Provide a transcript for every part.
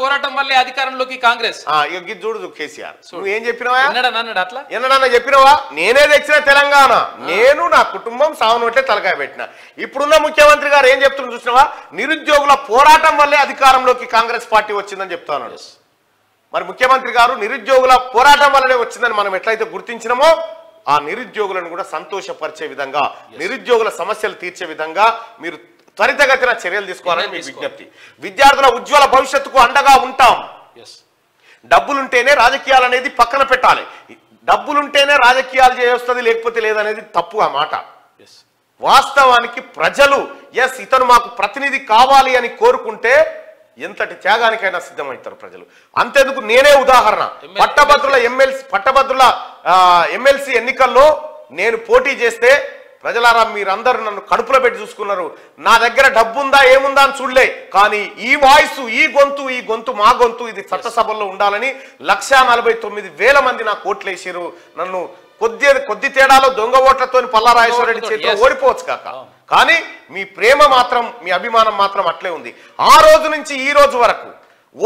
పోరాటం వల్లే అధికారంలోకి కాంగ్రెస్. ఇక చూడు కేసీఆర్, నువ్వు ఏం చెప్పినావా? అట్లా ఎన్నడన్నా చెప్పినావా? నేనే తెచ్చిన తెలంగాణ, నేను నా కుటుంబం సాగునట్లే తలకాయ పెట్టిన. ఇప్పుడున్న ముఖ్యమంత్రి గారు ఏం చెప్తున్నారు చూసినావా? నిరుద్యోగుల పోరాటం వల్లే అధికారంలోకి కాంగ్రెస్ పార్టీ వచ్చిందని చెప్తా ఉన్నాడు. మరి ముఖ్యమంత్రి గారు నిరుద్యోగుల పోరాటం వల్లనే వచ్చిందని మనం ఎట్లయితే గుర్తించినామో ఆ నిరుద్యోగులను కూడా సంతోషపరిచే విధంగా, నిరుద్యోగుల సమస్యలు తీర్చే విధంగా మీరు త్వరితగతిన చర్యలు తీసుకోవాలని మీకు విజ్ఞప్తి. విద్యార్థుల ఉజ్వల భవిష్యత్తుకు అండగా ఉంటాం. డబ్బులుంటేనే రాజకీయాలు అనేది పక్కన పెట్టాలి. డబ్బులుంటేనే రాజకీయాలు చేయొస్తుంది, లేకపోతే లేదనేది తప్పు ఆ మాట. వాస్తవానికి ప్రజలు ఇతను మాకు ప్రతినిధి కావాలి అని కోరుకుంటే ఎంతటి త్యాగానికైనా సిద్ధమవుతారు ప్రజలు. అంతేందుకు నేనే ఉదాహరణ. పట్టభద్రుల ఎమ్మెల్సీ ఎన్నికల్లో నేను పోటీ చేస్తే ప్రజలారా మీరందరూ నన్ను కడుపులో పెట్టి చూసుకున్నారు. నా దగ్గర డబ్బుందా ఏముందా అని చూడలే, కానీ ఈ వాయిస్, ఈ గొంతు మా గొంతు, ఇది చట్టసభల్లో ఉండాలని 1,49,000 మంది నాకు ఓట్లు వేసారు. నన్ను కొద్ది తేడాలో దొంగ ఓట్లతో పల్లారాజేశ్వర రెడ్డి చేతిలో ఓడిపోవచ్చు కాక, కానీ మీ ప్రేమ మాత్రం, మీ అభిమానం మాత్రం అట్లే ఉంది. ఆ రోజు నుంచి ఈ రోజు వరకు,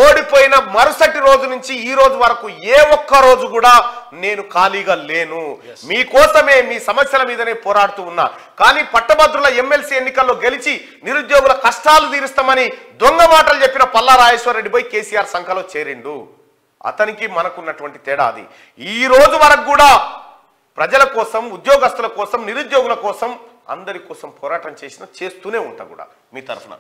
ఓడిపోయిన మరుసటి రోజు నుంచి ఈ రోజు వరకు ఏ ఒక్క రోజు కూడా నేను ఖాళీగా లేను. మీకోసమే, మీ సమస్యల మీదనే పోరాడుతూ ఉన్నా. కానీ పట్టభద్రుల ఎమ్మెల్సీ ఎన్నికల్లో గెలిచి నిరుద్యోగుల కష్టాలు తీరుస్తామని దొంగ మాటలు చెప్పిన పల్లారాజేశ్వర రెడ్డి పోయి కేసీఆర్ సంఖలో చేరిండు. అతనికి మనకున్నటువంటి తేడా అది. ఈ రోజు వరకు కూడా ప్రజల కోసం, ఉద్యోగస్తుల కోసం, నిరుద్యోగుల కోసం, అందరి కోసం పోరాటం చేస్తూనే ఉంటా కూడా మీ తరఫున.